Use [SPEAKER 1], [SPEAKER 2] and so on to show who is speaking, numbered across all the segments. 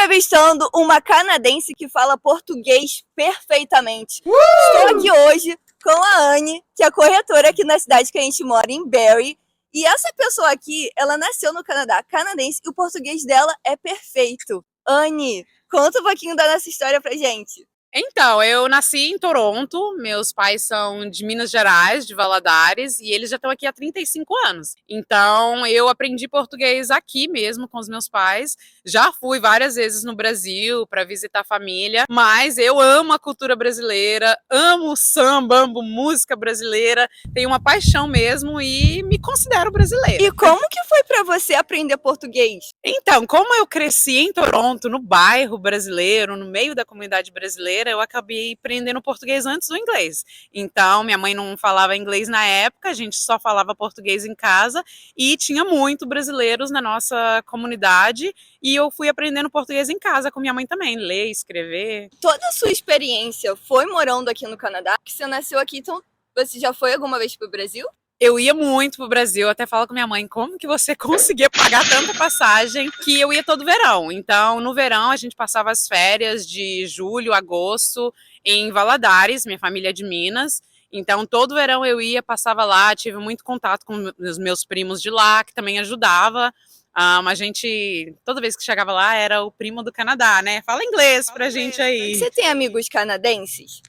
[SPEAKER 1] entrevistando uma canadense que fala português perfeitamente. Estou aqui hoje com a Anne, que é corretora aqui na cidade que a gente mora, em Barrie. E essa pessoa aqui, ela nasceu no Canadá, canadense, e o português dela é perfeito. Anne, conta um pouquinho da nossa história pra gente.
[SPEAKER 2] Então, eu nasci em Toronto, meus pais são de Minas Gerais, de Valadares, e eles já estão aqui há 35 anos. Então, eu aprendi português aqui mesmo com os meus pais. Já fui várias vezes no Brasil para visitar a família, mas eu amo a cultura brasileira, amo samba, amo música brasileira, tenho uma paixão mesmo e me considero brasileira.
[SPEAKER 1] E como que foi para você aprender português?
[SPEAKER 2] Então, como eu cresci em Toronto, no bairro brasileiro, no meio da comunidade brasileira, eu acabei aprendendo português antes do inglês. Então, minha mãe não falava inglês na época, a gente só falava português em casa e tinha muito brasileiros na nossa comunidade e eu fui aprendendo português em casa com minha mãe também, ler, escrever.
[SPEAKER 1] Toda a sua experiência foi morando aqui no Canadá? Que você nasceu aqui, então você já foi alguma vez pro Brasil?
[SPEAKER 2] Eu ia muito pro Brasil, até falo com minha mãe, como que você conseguia pagar tanta passagem, que eu ia todo verão. Então, no verão, a gente passava as férias de julho, agosto, em Valadares, minha família é de Minas. Então, todo verão eu ia, passava lá, tive muito contato com os meus primos de lá, que também ajudava. A gente, toda vez que chegava lá, era o primo do Canadá, né? Fala inglês pra gente aí.
[SPEAKER 1] Você tem amigos canadenses?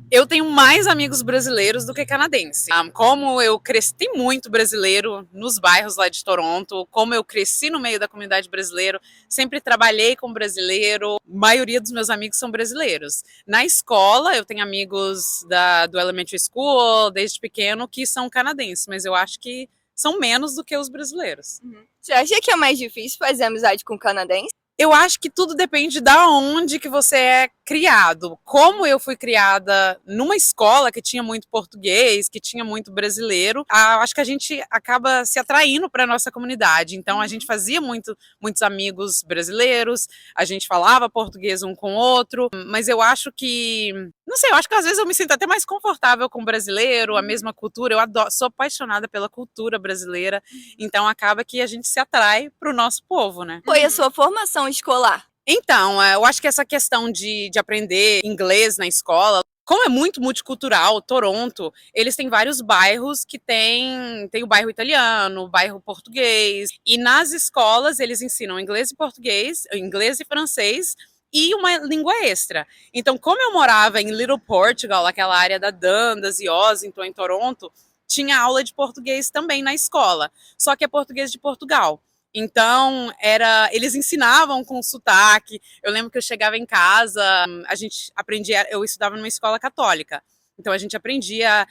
[SPEAKER 2] Eu tenho mais amigos brasileiros do que canadenses. Como eu cresci muito brasileiro nos bairros lá de Toronto, como eu cresci no meio da comunidade brasileira, sempre trabalhei com brasileiro, a maioria dos meus amigos são brasileiros. Na escola, eu tenho amigos do elementary school, desde pequeno, que são canadenses, mas eu acho que são menos do que os brasileiros.
[SPEAKER 1] Você acha que é mais difícil fazer amizade com canadense?
[SPEAKER 2] Eu acho que tudo depende da onde que você é criado. Como eu fui criada numa escola que tinha muito português, que tinha muito brasileiro, acho que a gente acaba se atraindo para a nossa comunidade. Então a gente fazia muitos amigos brasileiros, a gente falava português um com o outro, mas eu acho que, não sei, eu acho que às vezes eu me sinto até mais confortável com o brasileiro, a mesma cultura. Eu sou apaixonada pela cultura brasileira, então acaba que a gente se atrai para o nosso povo, né?
[SPEAKER 1] Foi a sua formação escolar?
[SPEAKER 2] Então, eu acho que essa questão de aprender inglês na escola, como é muito multicultural, Toronto, eles têm vários bairros que tem o bairro italiano, o bairro português, e nas escolas eles ensinam inglês e português, inglês e francês, e uma língua extra. Então, como eu morava em Little Portugal, aquela área da Dundas e Ossington, em Toronto, tinha aula de português também na escola, só que é português de Portugal. Então, eles ensinavam com sotaque. Eu lembro que eu chegava em casa, a gente aprendia, eu estudava numa escola católica. Então a gente aprendia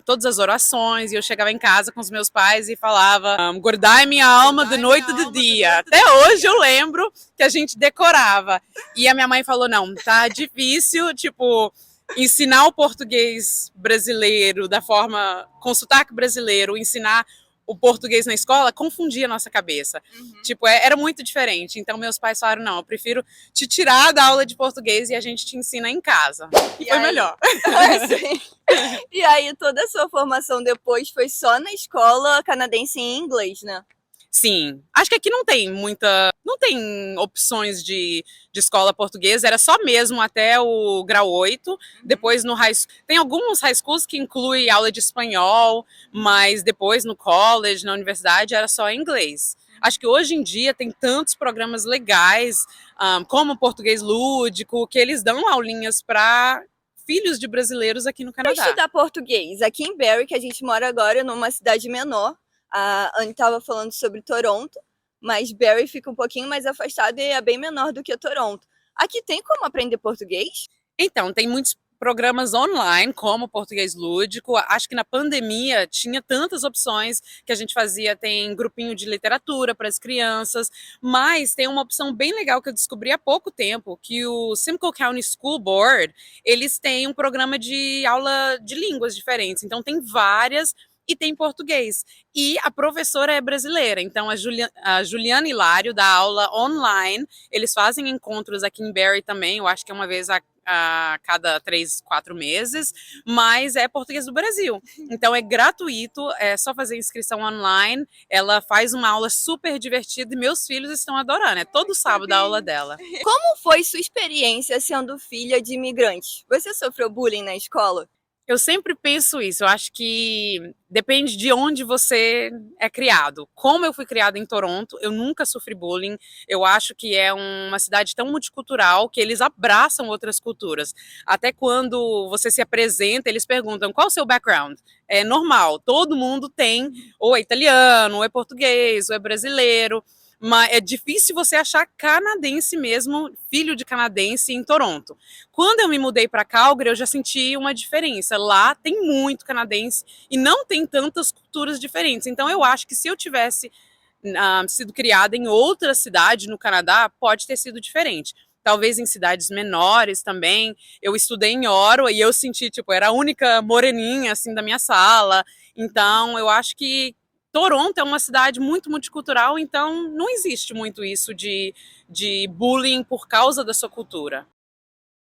[SPEAKER 2] todas as orações e eu chegava em casa com os meus pais e falava guardai minha alma de noite e de dia. Até hoje eu lembro que a gente decorava. E a minha mãe falou, não, tá difícil, tipo, ensinar o português brasileiro da forma, com sotaque brasileiro, ensinar o português na escola confundia a nossa cabeça. Tipo, era muito diferente. Então, meus pais falaram, não, eu prefiro te tirar da aula de português e a gente te ensina em casa. E foi melhor.
[SPEAKER 1] E aí, toda a sua formação depois foi só na escola canadense em inglês, né?
[SPEAKER 2] Sim. Acho que aqui não tem opções de escola portuguesa, era só mesmo até o grau 8, depois no high school. Tem alguns high schools que incluem aula de espanhol, mas depois no college, na universidade, era só inglês. Acho que hoje em dia tem tantos programas legais, como o português lúdico, que eles dão aulinhas para filhos de brasileiros aqui no Canadá.
[SPEAKER 1] Para estudar português, aqui em Barrie, que a gente mora agora, numa cidade menor, a Anne estava falando sobre Toronto, mas Barrie fica um pouquinho mais afastado e é bem menor do que Toronto. Aqui tem como aprender português?
[SPEAKER 2] Então, tem muitos programas online, como Português Lúdico. Acho que na pandemia tinha tantas opções que a gente fazia. Tem grupinho de literatura para as crianças, mas tem uma opção bem legal que eu descobri há pouco tempo, que o Simcoe County School Board, eles têm um programa de aula de línguas diferentes. Então, tem várias e tem português. E a professora é brasileira, então a Juliana Hilário dá aula online, eles fazem encontros aqui em Barrie também, eu acho que é uma vez a cada 3, 4 meses, mas é português do Brasil. Então é gratuito, é só fazer inscrição online. Ela faz uma aula super divertida e meus filhos estão adorando. É todo sábado a aula dela.
[SPEAKER 1] Como foi sua experiência sendo filha de imigrantes? Você sofreu bullying na escola?
[SPEAKER 2] Eu sempre penso isso, eu acho que depende de onde você é criado. Como eu fui criada em Toronto, eu nunca sofri bullying. Eu acho que é uma cidade tão multicultural que eles abraçam outras culturas. Até quando você se apresenta, eles perguntam qual o seu background. É normal, todo mundo tem, ou é italiano, ou é português, ou é brasileiro. Mas é difícil você achar canadense mesmo, filho de canadense em Toronto. Quando eu me mudei para Calgary, eu já senti uma diferença. Lá tem muito canadense e não tem tantas culturas diferentes. Então eu acho que se eu tivesse sido criada em outra cidade no Canadá, pode ter sido diferente. Talvez em cidades menores também. Eu estudei em Ottawa e eu senti, tipo, era a única moreninha, assim, da minha sala. Então, eu acho que Toronto é uma cidade muito multicultural, então não existe muito isso de bullying por causa da sua cultura.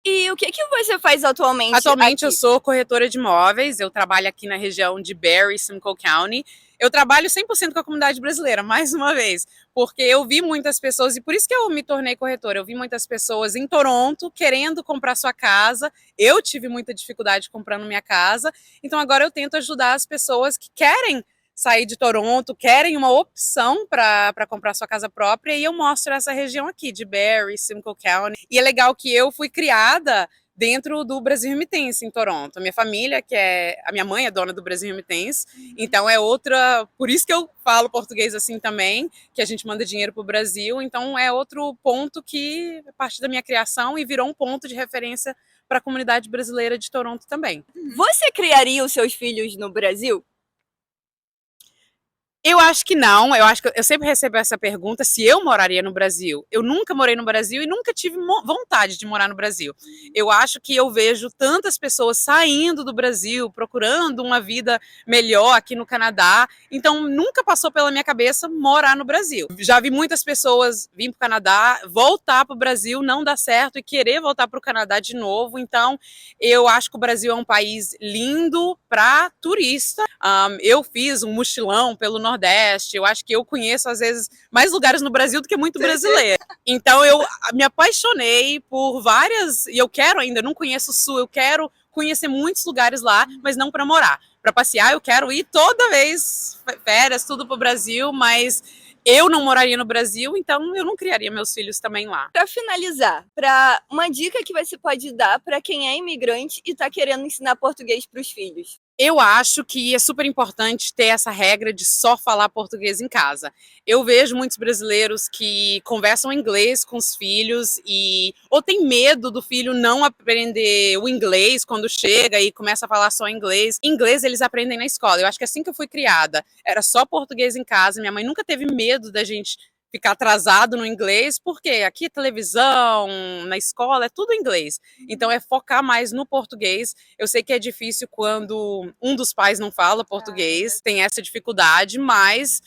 [SPEAKER 1] E o que você faz atualmente
[SPEAKER 2] Atualmente eu
[SPEAKER 1] aqui?
[SPEAKER 2] sou corretora de imóveis, eu trabalho aqui na região de Barrie e Simcoe County. Eu trabalho 100% com a comunidade brasileira, mais uma vez, porque eu vi muitas pessoas, e por isso que eu me tornei corretora, eu vi muitas pessoas em Toronto querendo comprar sua casa, eu tive muita dificuldade comprando minha casa, então agora eu tento ajudar as pessoas que querem sair de Toronto, querem uma opção para comprar sua casa própria, e eu mostro essa região aqui, de Barrie, Simcoe County. E é legal que eu fui criada dentro do Brasil Remitência, em Toronto. A minha família, a minha mãe é dona do Brasil Remitência, então é outra, por isso que eu falo português assim também, que a gente manda dinheiro para o Brasil, então é outro ponto que é parte da minha criação e virou um ponto de referência para a comunidade brasileira de Toronto também.
[SPEAKER 1] Você criaria os seus filhos no Brasil?
[SPEAKER 2] Eu acho que não, eu acho que eu sempre recebo essa pergunta se eu moraria no Brasil. Eu nunca morei no Brasil e nunca tive vontade de morar no Brasil. Eu acho que eu vejo tantas pessoas saindo do Brasil, procurando uma vida melhor aqui no Canadá, então nunca passou pela minha cabeça morar no Brasil. Já vi muitas pessoas vir para o Canadá, voltar para o Brasil, não dar certo e querer voltar para o Canadá de novo, então eu acho que o Brasil é um país lindo para turista. Eu fiz um mochilão pelo Nordeste, eu acho que eu conheço, às vezes, mais lugares no Brasil do que muito brasileiro. Então, eu me apaixonei por várias, e eu quero ainda, eu não conheço o Sul, eu quero conhecer muitos lugares lá, mas não para morar. Para passear, eu quero ir toda vez, férias, tudo para o Brasil, mas eu não moraria no Brasil, então eu não criaria meus filhos também lá.
[SPEAKER 1] Para finalizar, uma dica que você pode dar para quem é imigrante e está querendo ensinar português para os filhos?
[SPEAKER 2] Eu acho que é super importante ter essa regra de só falar português em casa. Eu vejo muitos brasileiros que conversam inglês com os filhos ou tem medo do filho não aprender o inglês quando chega e começa a falar só inglês. Inglês eles aprendem na escola. Eu acho que assim que eu fui criada, era só português em casa. Minha mãe nunca teve medo da gente ficar atrasado no inglês, porque aqui televisão, na escola, é tudo inglês. Então é focar mais no português. Eu sei que é difícil quando um dos pais não fala português, tem essa dificuldade, mas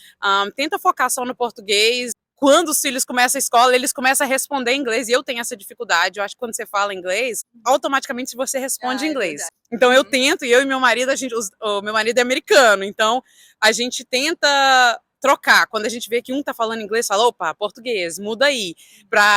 [SPEAKER 2] tenta focar só no português. Quando os filhos começam a escola, eles começam a responder em inglês, e eu tenho essa dificuldade. Eu acho que quando você fala inglês, automaticamente você responde em inglês. Então eu tento, e eu e meu marido, o meu marido é americano, então a gente tenta trocar. Quando a gente vê que um tá falando inglês, fala, opa, português, muda aí.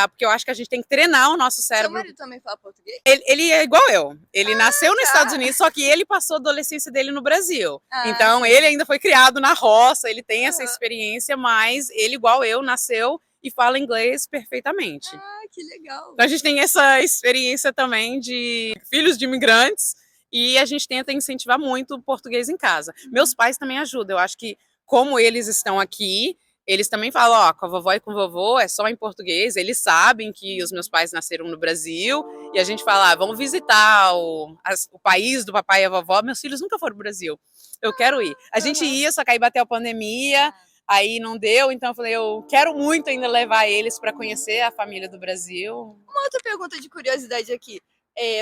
[SPEAKER 2] Porque eu acho que a gente tem que treinar o nosso cérebro.
[SPEAKER 1] Seu marido também fala português?
[SPEAKER 2] Ele é igual eu. Ele nasceu nos Estados Unidos, só que ele passou a adolescência dele no Brasil. Então, ele ainda foi criado na roça, ele tem essa experiência, mas ele, igual eu, nasceu e fala inglês perfeitamente.
[SPEAKER 1] Que legal.
[SPEAKER 2] Então, a gente tem essa experiência também de filhos de imigrantes e a gente tenta incentivar muito o português em casa. Meus pais também ajudam. Eu acho que como eles estão aqui, eles também falam, ó, com a vovó e com o vovô é só em português. Eles sabem que os meus pais nasceram no Brasil e a gente fala, vamos visitar o país do papai e a vovó. Meus filhos nunca foram pro Brasil. Eu quero ir. A gente ia, só que aí bateu a pandemia, aí não deu, então eu falei, eu quero muito ainda levar eles para conhecer a família do Brasil.
[SPEAKER 1] Uma outra pergunta de curiosidade aqui.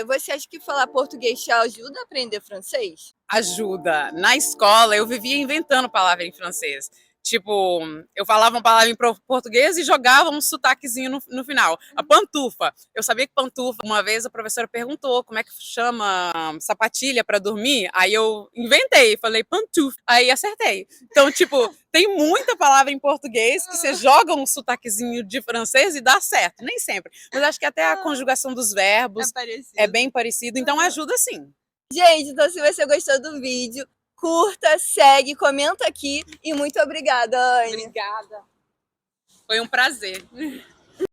[SPEAKER 1] Você acha que falar português te ajuda a aprender francês?
[SPEAKER 2] Ajuda. Na escola, eu vivia inventando palavra em francês. Tipo, eu falava uma palavra em português e jogava um sotaquezinho no final. A pantufa. Eu sabia que pantufa. Uma vez a professora perguntou como é que chama sapatilha para dormir. Aí eu inventei, falei pantufa. Aí acertei. Então, tipo, tem muita palavra em português que você joga um sotaquezinho de francês e dá certo. Nem sempre. Mas acho que até a conjugação dos verbos é bem parecido. Então ajuda sim.
[SPEAKER 1] Gente, então se você gostou do vídeo, curta, segue, comenta aqui e muito obrigada, Anne.
[SPEAKER 2] Obrigada. Foi um prazer.